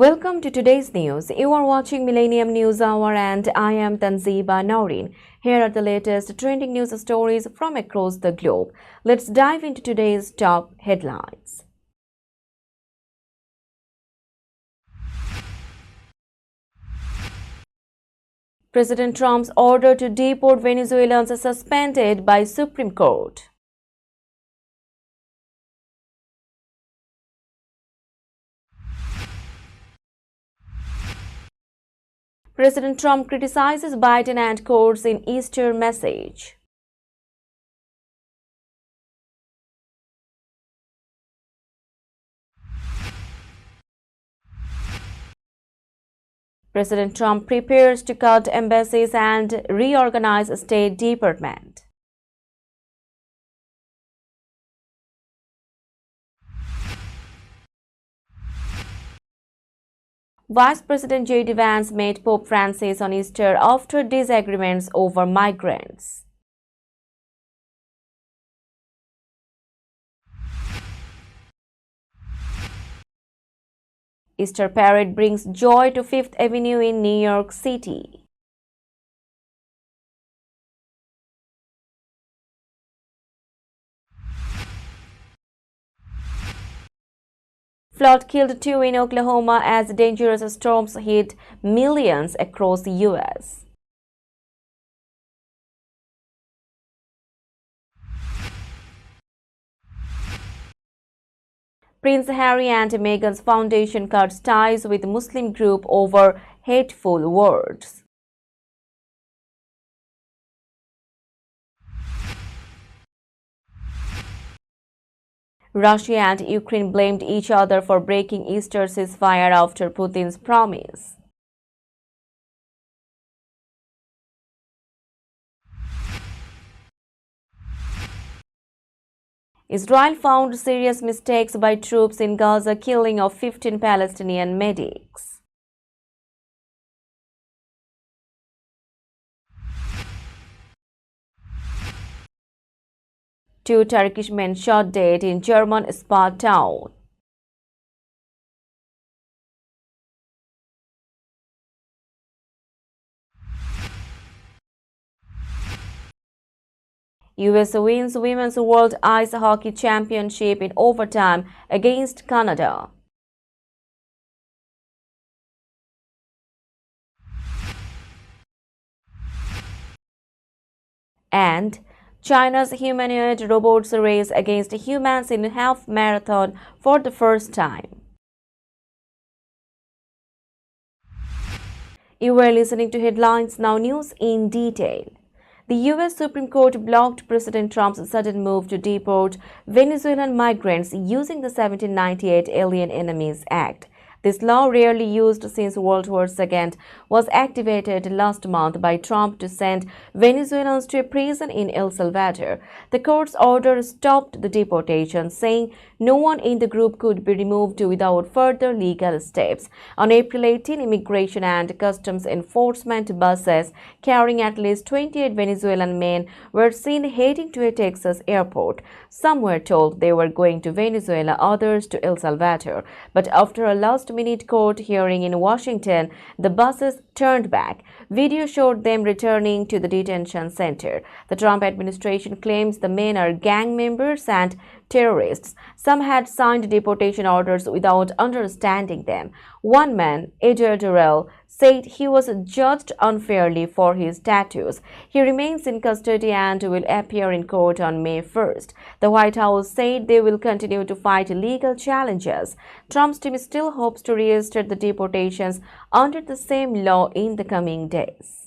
Welcome to today's news. You are watching Millennium News Hour and I am Tanzeeba Noreen. Here are the latest trending news stories from across the globe. Let's dive into today's top headlines. President Trump's order to deport Venezuelans suspended by Supreme Court. President Trump criticizes Biden and courts in Easter message. President Trump prepares to cut embassies and reorganize State Department. Vice President J.D. Vance met Pope Francis on Easter after disagreements over migrants. Easter parade brings joy to Fifth Avenue in New York City. Flood killed 2 in Oklahoma as dangerous storms hit millions across the U.S. Prince Harry and Meghan's foundation cuts ties with Muslim group over hateful words. Russia and Ukraine blamed each other for breaking Easter ceasefire after Putin's promise. Israel found serious mistakes by troops in Gaza, killing of 15 Palestinian medics. Two Turkish men shot dead in German spa town. US wins Women's World Ice Hockey Championship in overtime against Canada. And China's humanoid robots race against humans in half marathon for the first time. You were listening to Headlines Now News in detail. The U.S. Supreme Court blocked President Trump's sudden move to deport Venezuelan migrants using the 1798 Alien Enemies Act. This law, rarely used since World War II, was activated last month by Trump to send Venezuelans to a prison in El Salvador. The court's order stopped the deportation, saying no one in the group could be removed without further legal steps. On April 18, Immigration and Customs Enforcement buses carrying at least 28 Venezuelan men were seen heading to a Texas airport. Some were told they were going to Venezuela, others to El Salvador. But after a last-minute court hearing in Washington, the buses turned back. Video showed them returning to the detention center. The Trump administration claims the men are gang members and terrorists. Some had signed deportation orders without understanding them. One man, Eder Durrell, said he was judged unfairly for his tattoos. He remains in custody and will appear in court on May 1st. The White House said they will continue to fight legal challenges. Trump's team still hopes to reinstate the deportations under the same law in the coming days.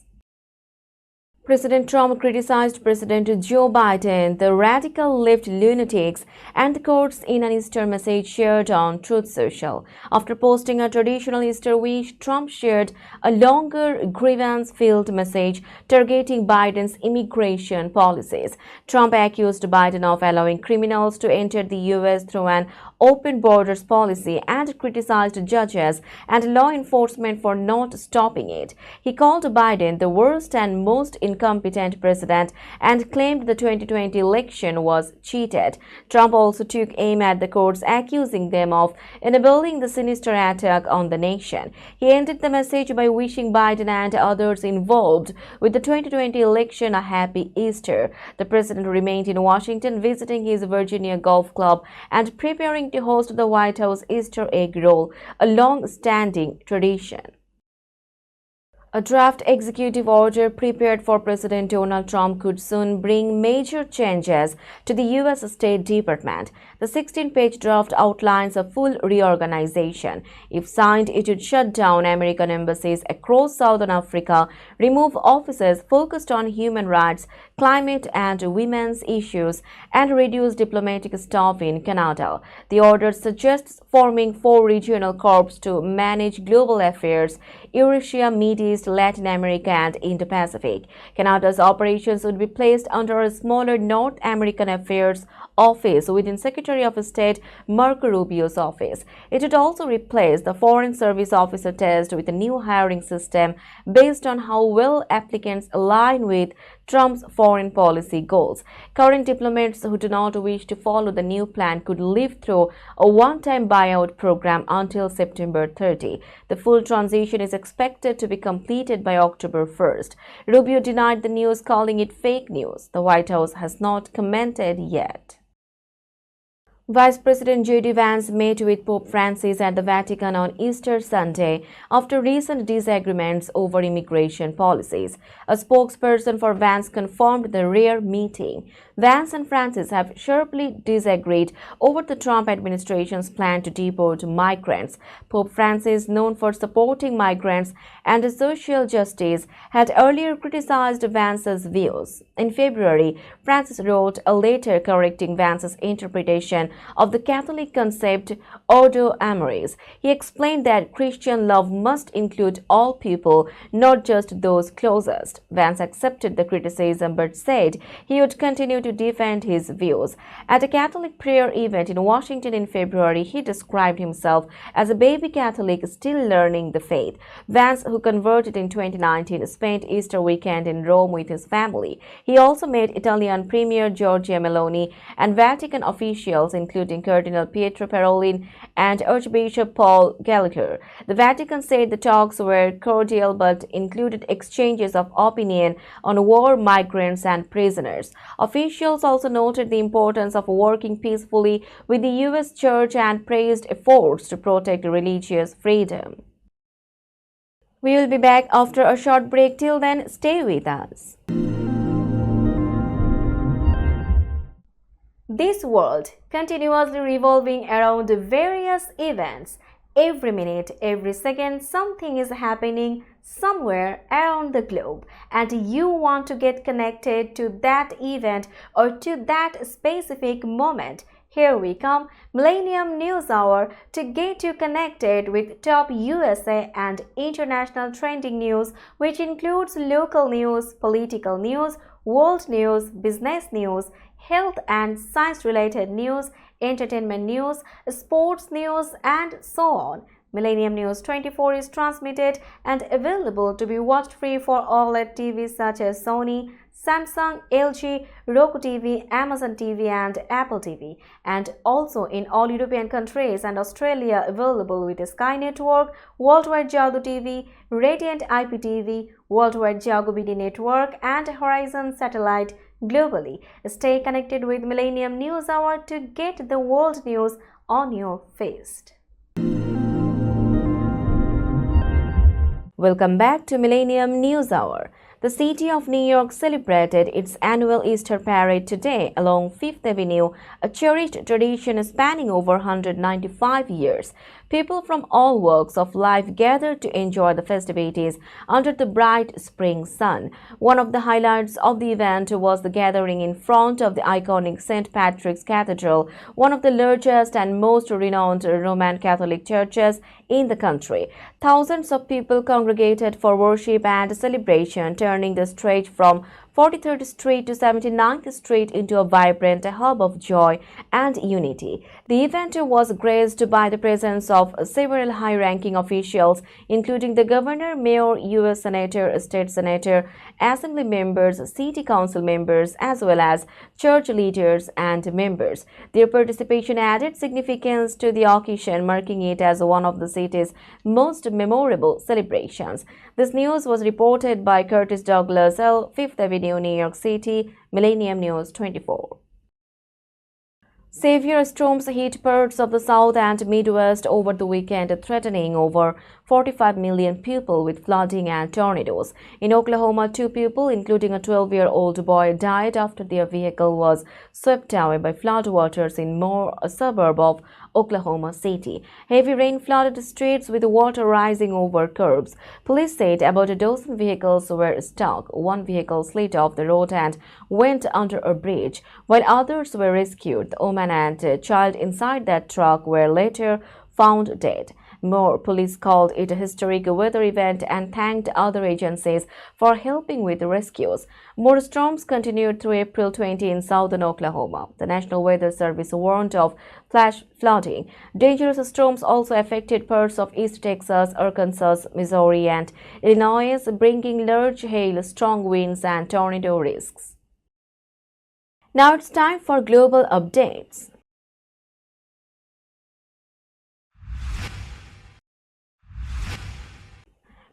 President Trump criticized President Joe Biden, the radical left lunatics, and the courts in an Easter message shared on Truth Social. After posting a traditional Easter wish, Trump shared a longer grievance-filled message targeting Biden's immigration policies. Trump accused Biden of allowing criminals to enter the U.S. through an open borders policy and criticized judges and law enforcement for not stopping it. He called Biden the worst and most incompetent president and claimed the 2020 election was cheated. Trump also took aim at the courts, accusing them of enabling the sinister attack on the nation. He ended the message by wishing Biden and others involved with the 2020 election a happy Easter. The president remained in Washington, visiting his Virginia Golf Club and preparing to host the White House Easter egg roll, a long-standing tradition. A draft executive order prepared for President Donald Trump could soon bring major changes to the U.S. State Department. The 16-page draft outlines a full reorganization. If signed, it would shut down American embassies across Southern Africa, remove offices focused on human rights, climate and women's issues, and reduce diplomatic staff in Canada. The order suggests forming 4 regional corps to manage global affairs: Eurasia, Middle East, Latin America, and Indo-Pacific. Canada's operations would be placed under a smaller North American Affairs office within Secretary of State Marco Rubio's office. It would also replace the Foreign Service Officer test with a new hiring system based on how well applicants align with Trump's foreign policy goals. Current diplomats who do not wish to follow the new plan could live through a one-time buyout program until September 30. The full transition is expected to be completed by October 1st. Rubio denied the news, calling it fake news. The White House has not commented yet. Vice President J.D. Vance met with Pope Francis at the Vatican on Easter Sunday after recent disagreements over immigration policies. A spokesperson for Vance confirmed the rare meeting. Vance and Francis have sharply disagreed over the Trump administration's plan to deport migrants. Pope Francis, known for supporting migrants and social justice, had earlier criticized Vance's views. In February, Francis wrote a letter correcting Vance's interpretation of the Catholic concept Ordo Amoris. He explained that Christian love must include all people, not just those closest. Vance accepted the criticism but said he would continue to defend his views. At a Catholic prayer event in Washington in February, he described himself as a baby Catholic still learning the faith. Vance, who converted in 2019, spent Easter weekend in Rome with his family. He also met Italian Premier Giorgia Meloni and Vatican officials, including Cardinal Pietro Parolin and Archbishop Paul Gallagher. The Vatican said the talks were cordial but included exchanges of opinion on war, migrants, and prisoners. Officials also noted the importance of working peacefully with the U.S. Church and praised efforts to protect religious freedom. We will be back after a short break. Till then, stay with us. This world continuously revolving around various events. Every minute, every second, something is happening somewhere around the globe, and you want to get connected to that event or to that specific moment. Here we come, Millennium News Hour, to get you connected with top USA and international trending news, which includes local news, political news, world news, business news, health and science-related news, entertainment news, sports news, and so on. Millennium News 24 is transmitted and available to be watched free for OLED TVs such as Sony, Samsung, LG, Roku TV, Amazon TV, and Apple TV, and also in all European countries and Australia available with Sky Network, Worldwide Jago TV, Radiant IPTV, Worldwide Jago BD Network, and Horizon Satellite globally. Stay connected with Millennium News Hour to get the world news on your feast. Welcome back to Millennium News Hour. The city of New York celebrated its annual Easter parade today along Fifth Avenue, a cherished tradition spanning over 195 years. People from all walks of life gathered to enjoy the festivities under the bright spring sun. One of the highlights of the event was the gathering in front of the iconic St. Patrick's Cathedral, one of the largest and most renowned Roman Catholic churches in the country. Thousands of people congregated for worship and celebration, turning the stretch from 43rd Street to 79th Street into a vibrant hub of joy and unity. The event was graced by the presence of several high-ranking officials, including the governor, mayor, U.S. senator, state senator, assembly members, city council members, as well as church leaders and members. Their participation added significance to the occasion, marking it as one of the city's most memorable celebrations. This news was reported by Curtis Douglas, Fifth Avenue, New York City, Millennium News 24. Severe storms hit parts of the South and Midwest over the weekend, threatening over 45 million people with flooding and tornadoes. In Oklahoma, 2 people, including a 12-year-old boy, died after their vehicle was swept away by floodwaters in Moore, a suburb of Oklahoma City. Heavy rain flooded the streets with water rising over curbs. Police said about a dozen vehicles were stuck. One vehicle slid off the road and went under a bridge, while others were rescued. The woman and child inside that truck were later found dead. More police called it a historic weather event and thanked other agencies for helping with the rescues. More storms continued through April 20 in southern Oklahoma. The National Weather Service warned of flash flooding. Dangerous storms also affected parts of East Texas, Arkansas, Missouri, and Illinois, bringing large hail, strong winds, and tornado risks. Now it's time for global updates.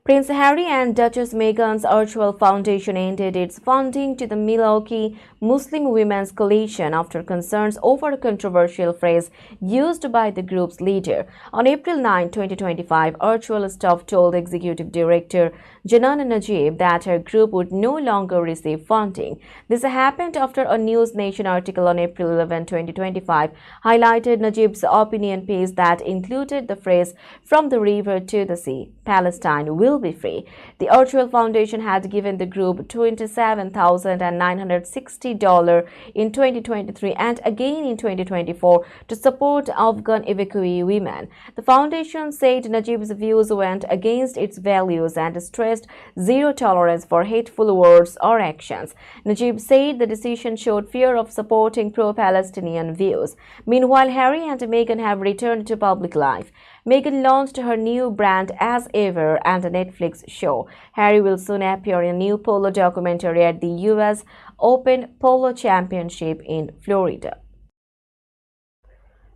Prince Harry and Duchess Meghan's Archewell Foundation ended its funding to the Milwaukee Muslim Women's Coalition after concerns over a controversial phrase used by the group's leader. On April 9, 2025, Archewell staff told Executive Director Janan Najib that her group would no longer receive funding. This happened after a News Nation article on April 11, 2025 highlighted Najib's opinion piece that included the phrase "from the river to the sea, Palestine will be free." The Archewell Foundation had given the group $27,960 in 2023 and again in 2024 to support Afghan evacuee women. The foundation said Najib's views went against its values and stressed zero tolerance for hateful words or actions. Najib said the decision showed fear of supporting pro-Palestinian views. Meanwhile, Harry and Meghan have returned to public life. Meghan launched her new brand As Ever and a Netflix show. Harry will soon appear in a new polo documentary at the U.S. Open Polo Championship in Florida.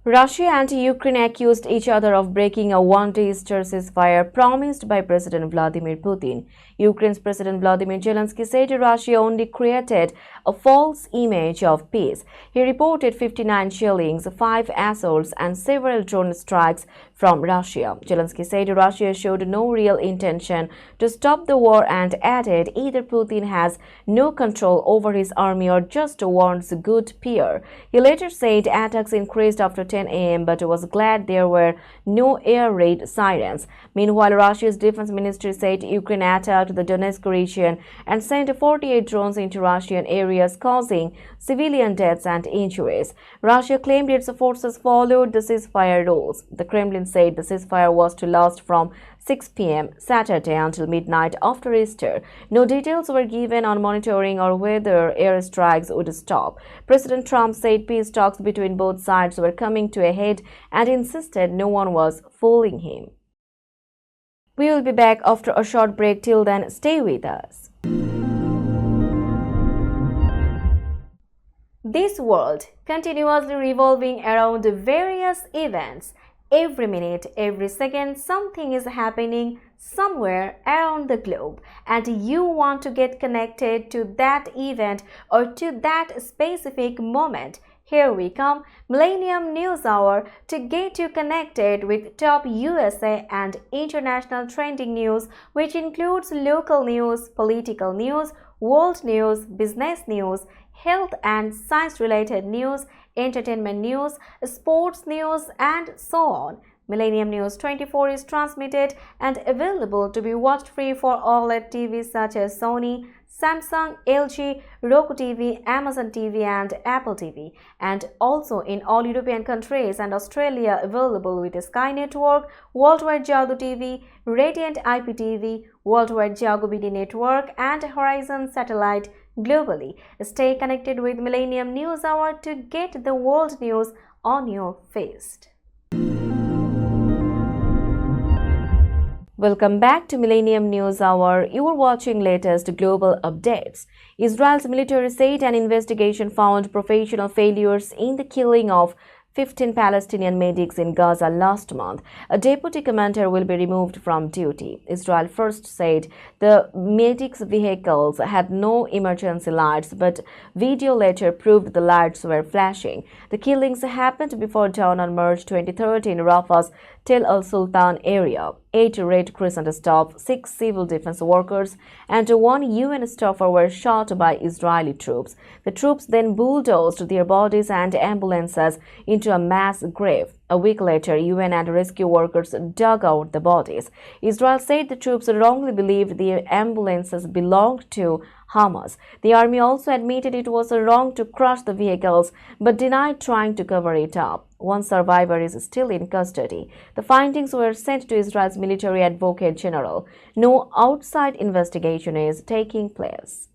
Russia and Ukraine accused each other of breaking a one-day Easter ceasefire promised by President Vladimir Putin. Ukraine's President Vladimir Zelensky said Russia only created a false image of peace. He reported 59 killings, 5 assaults, and several drone strikes from Russia. Zelensky said Russia showed no real intention to stop the war and added either Putin has no control over his army or just wants good PR. He later said attacks increased after 10 a.m. but was glad there were no air raid sirens. Meanwhile, Russia's defense ministry said Ukraine attacked the Donetsk region and sent 48 drones into Russian areas, causing civilian deaths and injuries. Russia claimed its forces followed the ceasefire rules. The Kremlin said the ceasefire was to last from 6 p.m. Saturday until midnight after Easter. No details were given on monitoring or whether airstrikes would stop. President Trump said peace talks between both sides were coming to a head and insisted no one was fooling him. We will be back after a short break. Till then, stay with us. This world continuously revolving around various events. Every minute, every second, something is happening somewhere around the globe, and you want to get connected to that event or to that specific moment. Here we come, Millennium News Hour, to get you connected with top USA and international trending news, which includes local news, political news, world news, business news, health and science-related news, entertainment news, sports news, and so on. Millennium News 24 is transmitted and available to be watched free for OLED TVs such as Sony, Samsung, LG, Roku TV, Amazon TV, and Apple TV, and also in all European countries and Australia available with Sky Network, Worldwide Jago TV, Radiant IPTV, Worldwide Jago BD Network, and Horizon Satellite globally. Stay connected with Millennium News Hour to get the world news on your feed. Welcome back to Millennium News Hour. You are watching latest global updates. Israel's military said an investigation found professional failures in the killing of 15 Palestinian medics in Gaza last month. A deputy commander will be removed from duty. Israel first said the medics' vehicles had no emergency lights, but video later proved the lights were flashing. The killings happened before dawn on March 23rd in Rafah's Tel al-Sultan area. 8 Red Crescent staff, 6 civil defense workers, and 1 UN staffer were shot by Israeli troops. The troops then bulldozed their bodies and ambulances into a mass grave. A week later, UN and rescue workers dug out the bodies. Israel said the troops wrongly believed the ambulances belonged to Hamas. The army also admitted it was wrong to crush the vehicles, but denied trying to cover it up. One survivor is still in custody. The findings were sent to Israel's military advocate general. No outside investigation is taking place.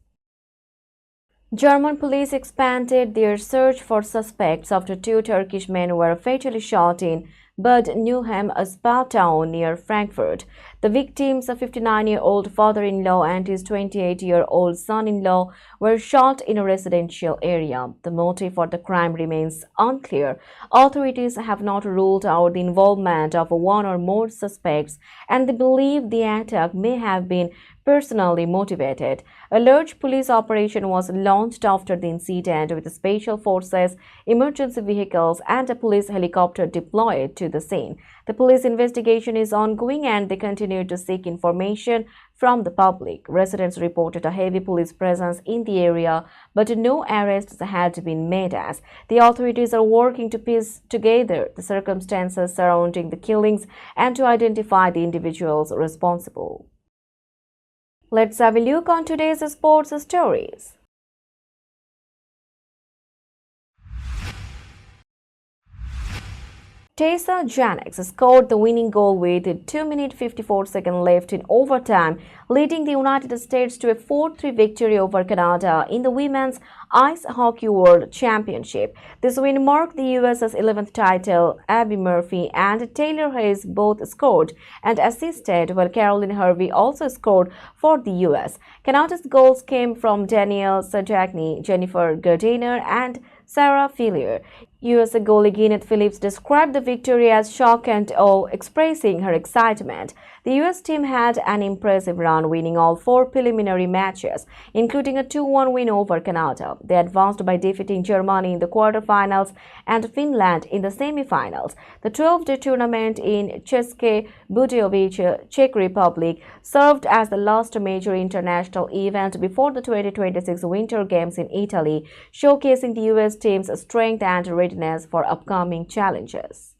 German police expanded their search for suspects after 2 Turkish men were fatally shot in Bad Neuhem, a spa town near Frankfurt. The victims, a 59-year-old father-in-law and his 28-year-old son-in-law, were shot in a residential area. The motive for the crime remains unclear. Authorities have not ruled out the involvement of 1 or more suspects, and they believe the attack may have been personally motivated. A large police operation was launched after the incident, with special forces, emergency vehicles, and a police helicopter deployed to the scene. The police investigation is ongoing and they continue to seek information from the public. Residents reported a heavy police presence in the area, but no arrests had been made as the authorities are working to piece together the circumstances surrounding the killings and to identify the individuals responsible. Let's have a look on today's sports stories. Tessa Janix scored the winning goal with 2 minutes 54 seconds left in overtime, leading the United States to a 4-3 victory over Canada in the Women's Ice Hockey World Championship. This win marked the US's 11th title. Abby Murphy and Taylor Hayes both scored and assisted, while Caroline Hervey also scored for the US. Canada's goals came from Danielle Sajagny, Jennifer Gardiner, and Sarah Fillier. US goalie Gwyneth Phillips described the victory as shock and awe, expressing her excitement. The US team had an impressive run, winning all 4 preliminary matches, including a 2-1 win over Canada. They advanced by defeating Germany in the quarterfinals and Finland in the semifinals. The 12-day tournament in České Budějovice, Czech Republic, served as the last major international event before the 2026 Winter Games in Italy, showcasing the US team's strength and readiness for upcoming challenges.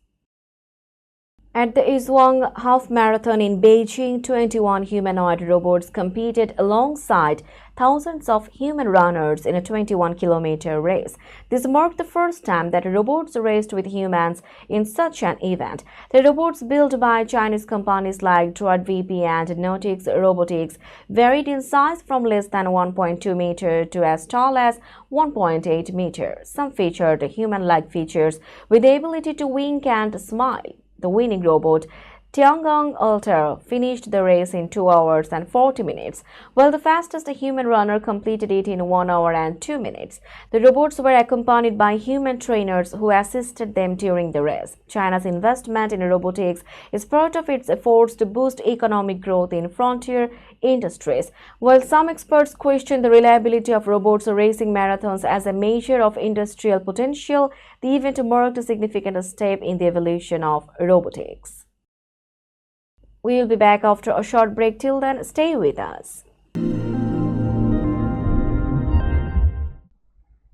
At the Izwang Half Marathon in Beijing, 21 humanoid robots competed alongside thousands of human runners in a 21-kilometer race. This marked the first time that robots raced with humans in such an event. The robots, built by Chinese companies like DroidVP and Notix Robotics, varied in size from less than 1.2 meter to as tall as 1.8 meter. Some featured human-like features with the ability to wink and smile. The winning robot, Tiangong Alter, finished the race in 2 hours and 40 minutes, while the fastest human runner completed it in 1 hour and 2 minutes. The robots were accompanied by human trainers who assisted them during the race. China's investment in robotics is part of its efforts to boost economic growth in frontier industries. While some experts question the reliability of robots racing marathons as a measure of industrial potential, the event marked a significant step in the evolution of robotics. We will be back after a short break. Till then, stay with us.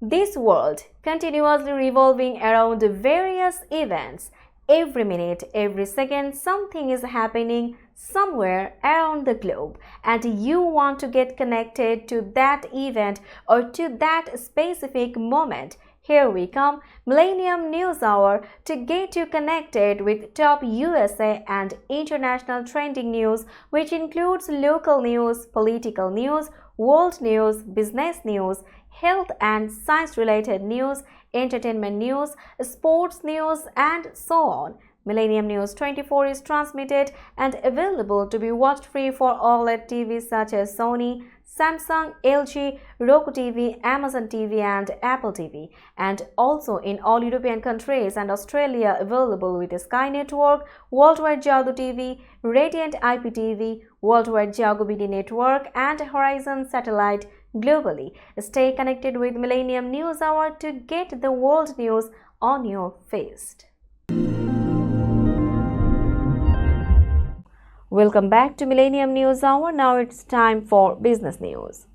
This world continuously revolving around various events. Every minute, every second, something is happening somewhere around the globe, and you want to get connected to that event or to that specific moment. Here we come, Millennium News Hour, to get you connected with top USA and international trending news, which includes local news, political news, world news, business news, health and science-related news, entertainment news, sports news, and so on. Millennium News 24 is transmitted and available to be watched free for OLED TVs such as Sony, Samsung, LG, Roku TV, Amazon TV and Apple TV, and also in all European countries and Australia available with Sky Network, Worldwide Jago TV, Radiant IPTV, Worldwide Jago BD Network and Horizon Satellite globally. Stay connected with Millennium News Hour to get the world news on your feed. Welcome back to Millennium News Hour. Now it's time for business news.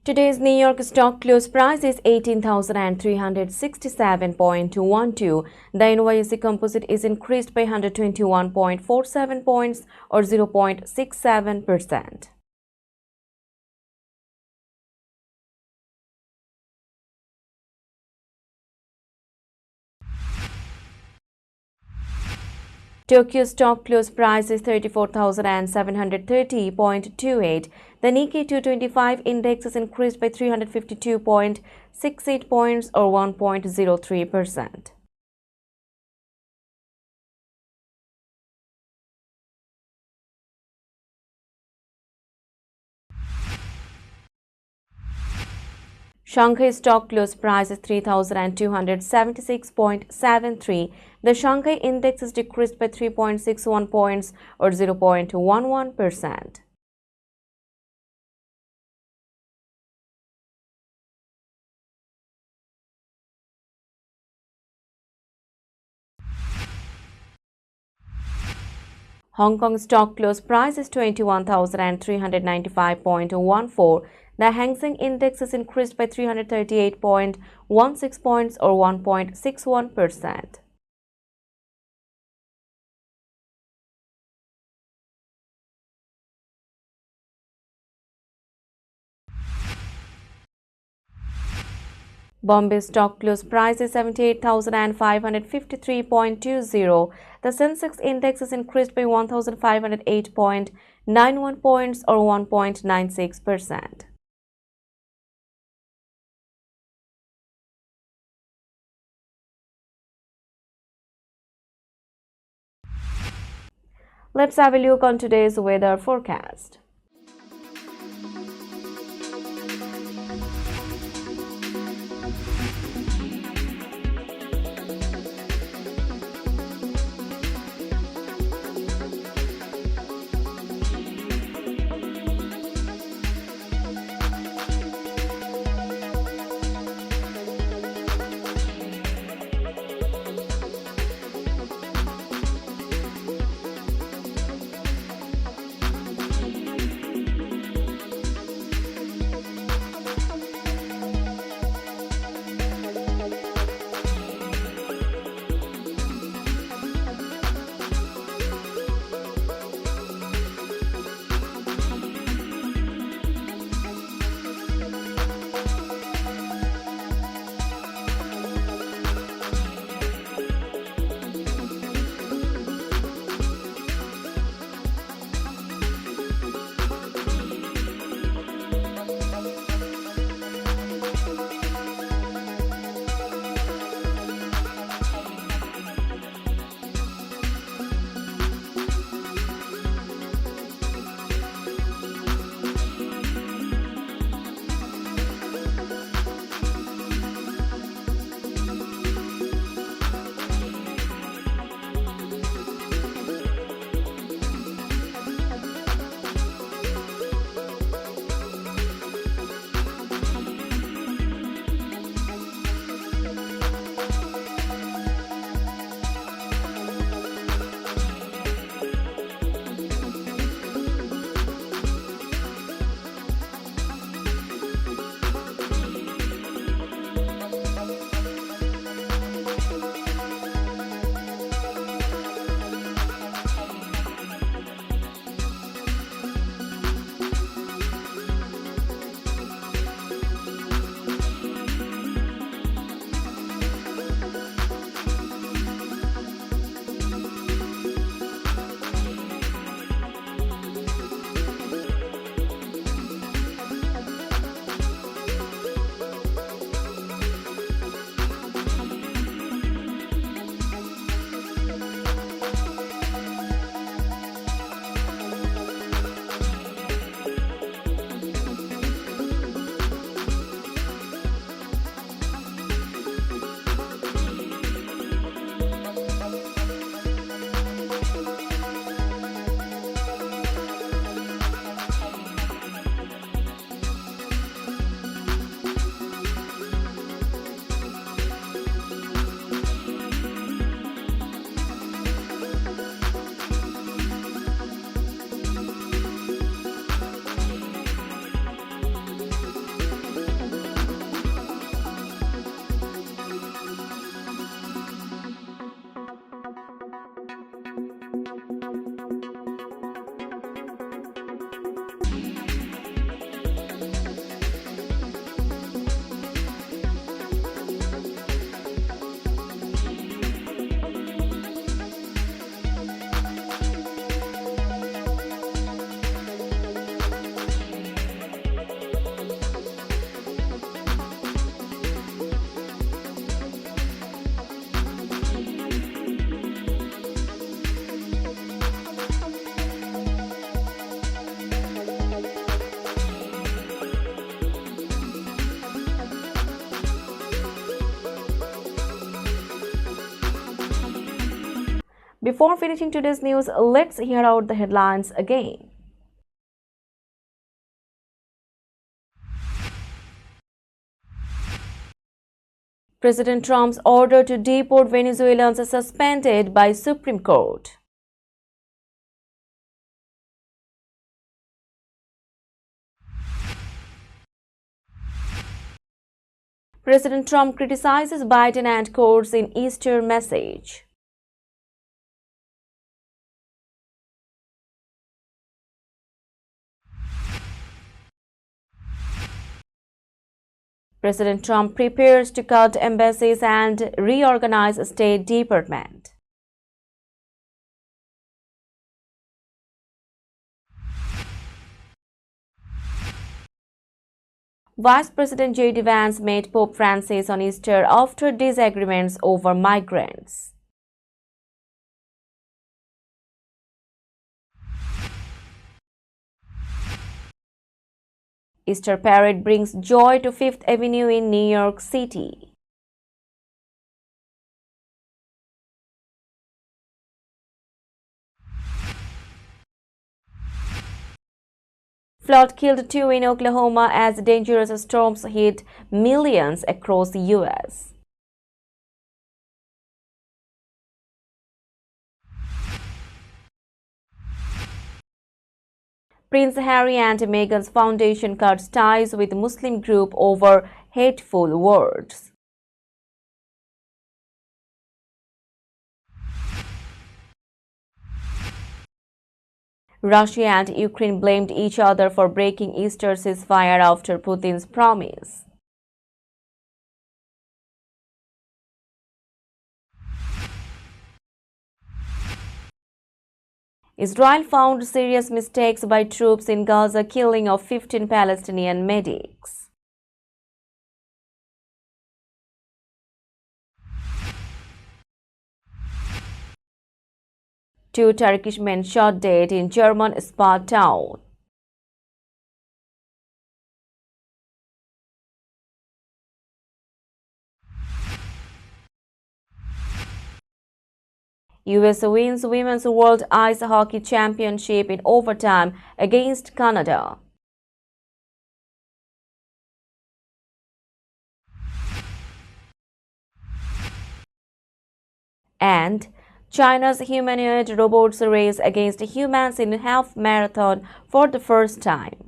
Today's New York stock close price is 18,367.12. The NYSE Composite is increased by 121.47 points or 0.67%. Tokyo stock close price is 34,730.28. The Nikkei 225 index is increased by 352.68 points or 1.03%. Shanghai stock close price is 3,276.73. The Shanghai index is decreased by 3.61 points or 0.11%. Hong Kong stock close price is 21,395.14. The Hang Seng index is increased by 338.16 points or 1.61%. Bombay stock close price is 78,553.20. The Sensex index is increased by 1,508.91 points or 1.96%. Let's have a look on today's weather forecast. Before finishing today's news, let's hear out the headlines again. President Trump's order to deport Venezuelans is suspended by Supreme Court. President Trump criticizes Biden and courts in Easter message. President Trump prepares to cut embassies and reorganize State Department. Vice President J.D. Vance met Pope Francis on Easter after disagreements over migrants. Easter parade brings joy to Fifth Avenue in New York City. Flood killed 2 in Oklahoma as dangerous storms hit millions across the U.S. Prince Harry and Meghan's foundation cuts ties with Muslim group over hateful words. Russia and Ukraine blamed each other for breaking Easter ceasefire after Putin's promise. Israel found serious mistakes by troops in Gaza, killing of 15 Palestinian medics. Two Turkish men shot dead in German spa town. US wins Women's World Ice Hockey Championship in overtime against Canada. And China's humanoid robots race against humans in half marathon for the first time.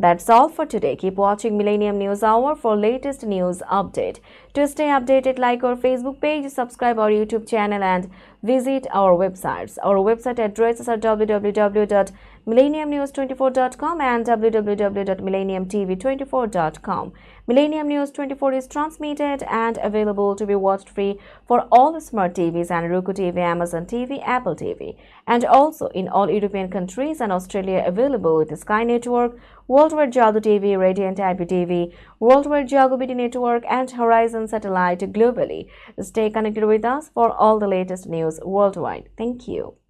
That's all for today. Keep watching Millennium News Hour for latest news update. To stay updated, like our Facebook page, subscribe our YouTube channel and visit our websites. Our website addresses are www.millenniumnews24.com and www.millenniumtv24.com. Millennium News 24 is transmitted and available to be watched free for all smart TVs and Roku TV, Amazon TV, Apple TV, and also in all European countries and Australia, available with the Sky Network, Worldwide Jago TV, Radiant IPTV, Worldwide Jago BT Network, and Horizon Satellite globally. Stay connected with us for all the latest news worldwide. Thank you.